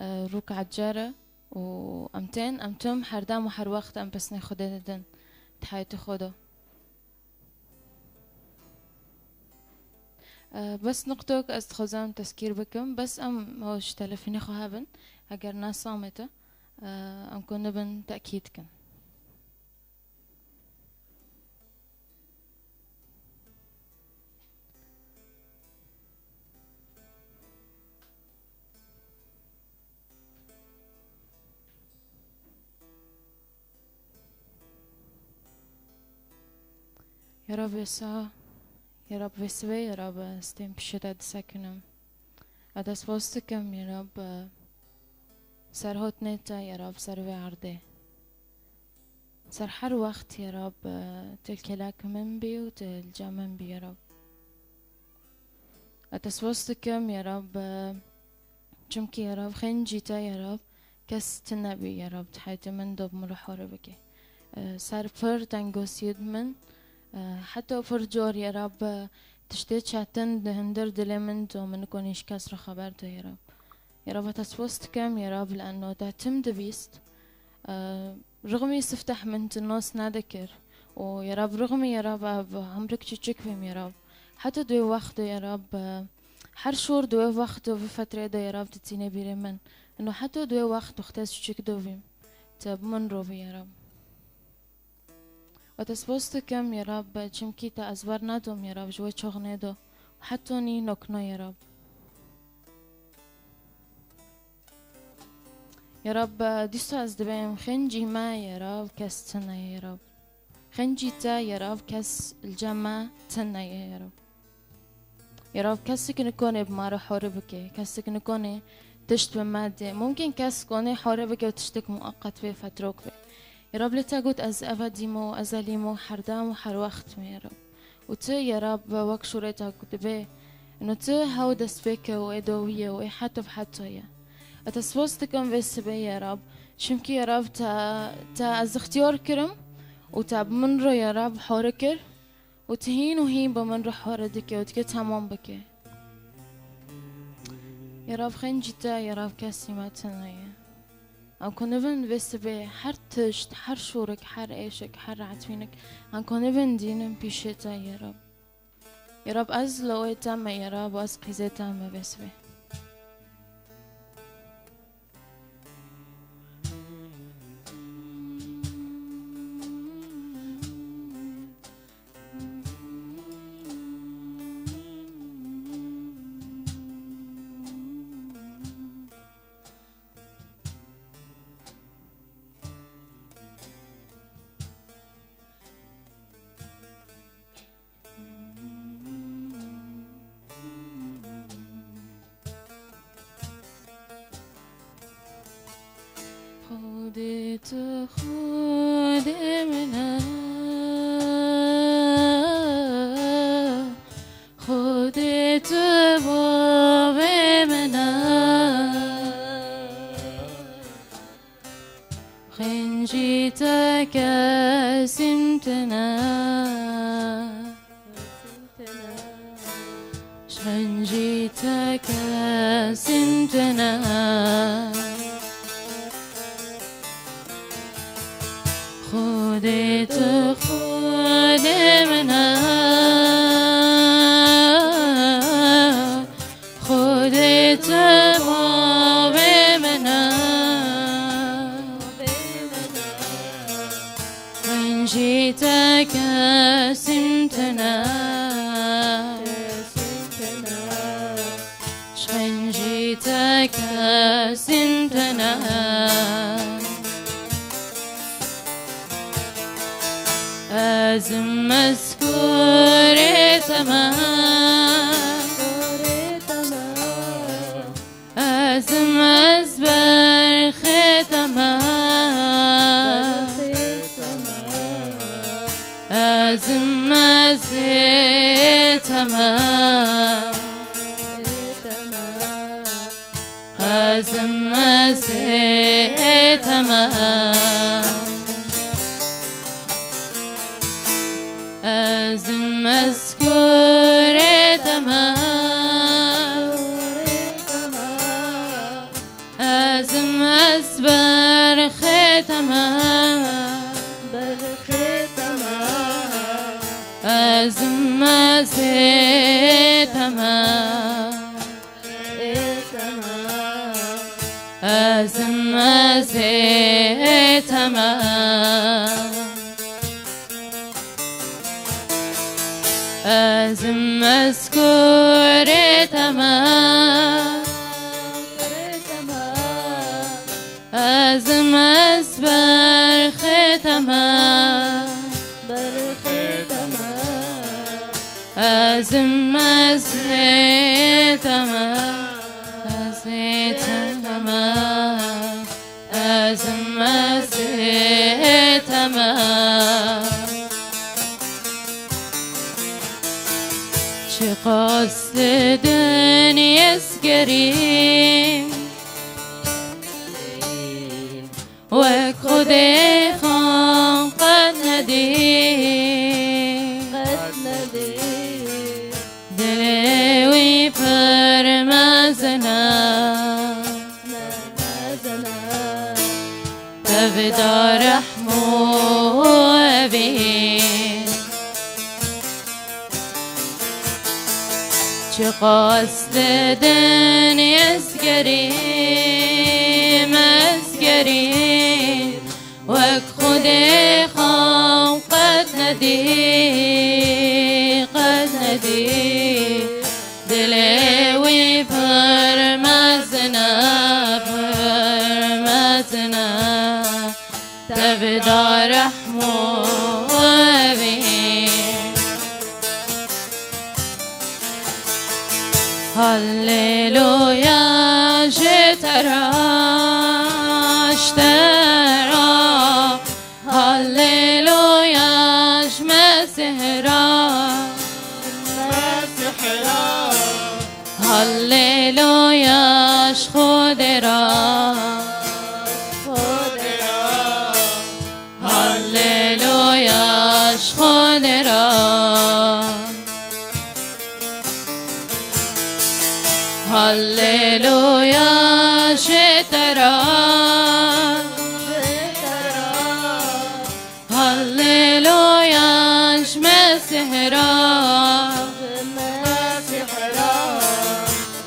روك عجارة وأمتين أمتم حردام وحر وقت أم بس ناخده دن تحياتي خده. بس نقطة استخدام تذكير بكم بس أم هوش تلفيني خهابن أجر ناس صامتة أم كنا بن تأكيد كن. يا رب يسوع يا رب يسوع يا رب استم بشدة سكنم أدس وستكم يا رب سرهوت نتا يا رب سروي عرضه سر حر وقت يا رب تلك لك من بي وتلجا من بي يا رب أدس وستكم يا رب جمكي يا رب خين جيتا يا رب كست النبي يا رب تحياتي من دوب مروح وربك سر فر تنقوس يدمن حتى فرجور يا رب تشتيت شاتن دهندر دلمن تو من كونيش كسر خبرته يا رب يا رب تسوست كم يا رب لأنه تعتم دبيست رغم يستفتح من الناس نذكر ويا رب رغم يا رب عمرك تشك فيهم يا رب حتى دوي وقته يا رب حر شور دوي وقته في فترة ده يا رب تتيني بيرمن إنه حتى دوي وقت اختاس تشك دوفيم تب من روبي يا رب وتسبوست كم يا رب چمكي تا أزورنا دوم يا رب جوي چغنه دو وحتى ني نكنا يا رب يا رب ديستو از دبيم خنجي ما يا رب كستنا يا رب خنجي تا يا رب كس الجمع تنا يا رب يا رب كسك نكون بمارو حوربك كسك نكون تشت بمادة ممكن كس كوني حوربك وتشتك مؤقت في فتروك في يا رب لتاقوت از أفاديمو أزاليمو حردامو حر وقت يا رب وتو يا رب وك شوريتك دبي انو تو هاو دست بك وإدوية وإحاتو بحاتو يا أتسوستكم بسبي يا رب شمكي يا رب تا از اختيار كرم وتا بمنرو يا رب حوركر وتهين وهين بمنرو حوردك وتكي تمام بك يا رب خنجتا يا رب كاسي ما تنايا أم كونفن بسبي حر تشت حر شورك حر ايشك حر عتفينك أم كونفن دينم بيشتا يا رب يا رب از لوي تام يا رب واز قيزي تام بسبي خودت خود منه خودت باب منه خنجيتك سمتنا خنجيتك سمتنا خودت خود منه خودت باب منه من جيتك سمتنا من جيتك سمتنا از مذکور تمام از مزبرخ تمام از مزه تمام از مزه تمام از مذکور تمام أزم أسبر ختمه أزم أزيتما أزم أزيتما أزم أسكورتما أزم أسبر ختما أزم أزيتما أزيتما أزم أزيتما شي قصد دنيا سكريم وك خدي خان قد نديم دلوي فرمازنا تبدا رحمو أبي شي قصد دنيا سكريم أسكريم وك خدي خام قد ندي قد ندي دلوي فرمازنا فرمازنا تبدا رحمو أبي هللويا جترا اشترا هللويا مسحرا هللويا خدرا هللويا خدرا هللويا شترا هللويا مسحرا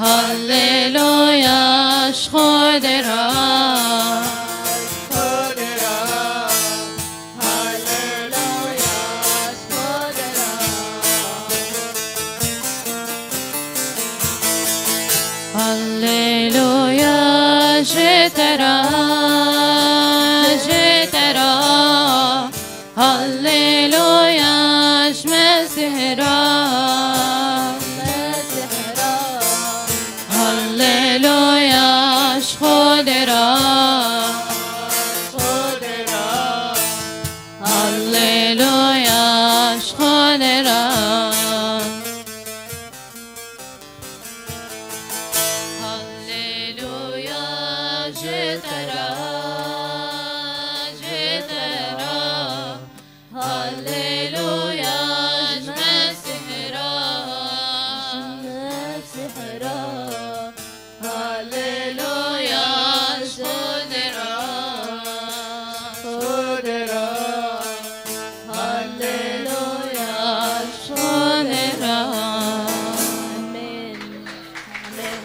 هللويا خدرا هللويا جترا جترا هللويا مسحرا هللويا خدرا هللويا خدرا جترا جترا هللويا مسحرا مسحرا هللويا خدرا خدرا هللويا خدرا آمين آمين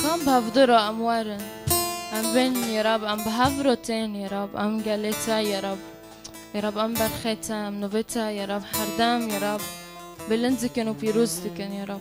كم بهفدروا أموارن أم بن يا رب أم بهفروتين يا رب أم قلتا يا رب يا رب أم برخيتا أم نوفيتا يا رب حردام يا رب بلنزكن وبيروزتكن يا رب